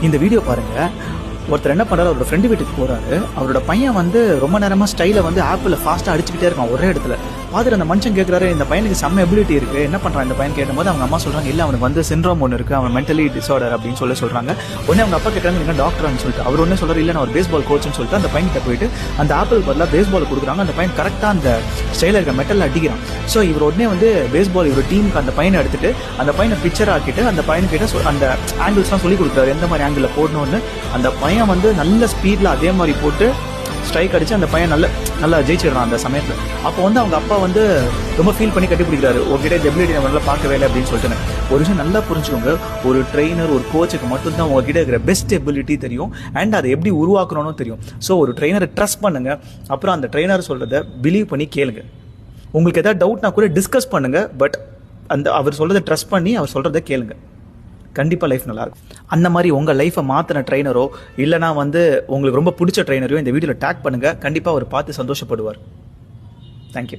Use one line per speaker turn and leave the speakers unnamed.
இந்த வீடியோ பாருங்க. ஒருத்தர் என்ன பண்றாரு, அவரோட ஃப்ரெண்டு வீட்டுக்கு போறாரு. அவரோட பையன் வந்து ரொம்ப நேரமா ஸ்டைல வந்து ஆப்பிள் ஃபாஸ்டா அடிச்சுக்கிட்டே இருக்கான் ஒரே இடத்துல. பார்த்துட்டு அந்த மனுஷன் கேட்குறாரு, இந்த பையனுக்கு செம்ம எபிலிட்டி இருக்கு, என்ன பண்றான் இந்த பையன் கேட்கும்போது அவங்க அம்மா சொல்றாங்க, இல்ல அவனுக்கு வந்து சிண்ட்ரோம் ஒன்று இருக்கு, அவன் மென்டலி டிஸார்டர் அப்படின்னு சொல்றாங்க. உடனே அவங்க அப்பா கேட்கறாங்க, நீங்க டாக்டர்னு சொல்லிட்டு அவர் ஒன்னே சொல்றாரு, இல்ல நான் ஒரு பேஸ்பால் கோச்னு சொல்லிட்டு அந்த பையன் கிட்ட போயிட்டு அந்த ஆப்பிள் பதிலாக பேஸ்பால் கொடுக்குறாங்க. அந்த பையன் கரெக்டா அந்த ஸ்டைல இருக்க மெட்டல் அடிக்கிறான். ஸோ இவர் உடனே வந்து பேஸ்பால் இவர் டீமுக்கு அந்த பையனை எடுத்துட்டு அந்த பையனை பிக்சர் ஆக்கிட்டு அந்த பையன்கிட்ட அந்த ஆங்கிள்ஸ்லாம் சொல்லி கொடுக்குறாரு, எந்த மாதிரி ஆங்கிள் போடணும்னு. அந்த பையன் வந்து நல்ல ஸ்பீட்ல அதே மாதிரி போட்டு ஸ்ட்ரைக் அடிச்சு அந்த பையன் நல்லா ஜெயிச்சிடறான் அந்த சமயத்தில். அப்போ வந்து அவங்க அப்பா வந்து ரொம்ப ஃபீல் பண்ணி கட்டி பிடிக்கிறாரு, உங்ககிட்ட இந்த எபிலிட்டி நம்ம நல்லா பார்க்கவே இல்லை அப்படின்னு சொல்லிட்டு. ஒரு விஷயம் நல்லா புரிஞ்சுக்கோங்க, ஒரு ட்ரெயினர் ஒரு கோச்சுக்கு மட்டும்தான் உங்ககிட்ட இருக்கிற பெஸ்ட் எபிலிட்டி தெரியும் அண்ட் அதை எப்படி உருவாக்கணும்னு தெரியும். ஸோ ஒரு ட்ரெயினரை ட்ரஸ்ட் பண்ணுங்க, அப்புறம் அந்த ட்ரெயினர் சொல்றதை பிலீவ் பண்ணி கேளுங்க. உங்களுக்கு ஏதாவது டவுட்னா கூட டிஸ்கஸ் பண்ணுங்க, பட் அவர் சொல்றதை ட்ரஸ்ட் பண்ணி அவர் சொல்றதை கேளுங்க. கண்டிப்பாக லைஃப் நல்லாயிருக்கும். அந்த மாதிரி உங்கள் லைஃப்பை மாற்றின ட்ரெயினரோ இல்லைனா வந்து உங்களுக்கு ரொம்ப பிடிச்ச ட்ரெயினரையோ இந்த வீடியோவில் டேக் பண்ணுங்கள். கண்டிப்பாக அவர் பார்த்து சந்தோஷப்படுவார். தேங்க்யூ.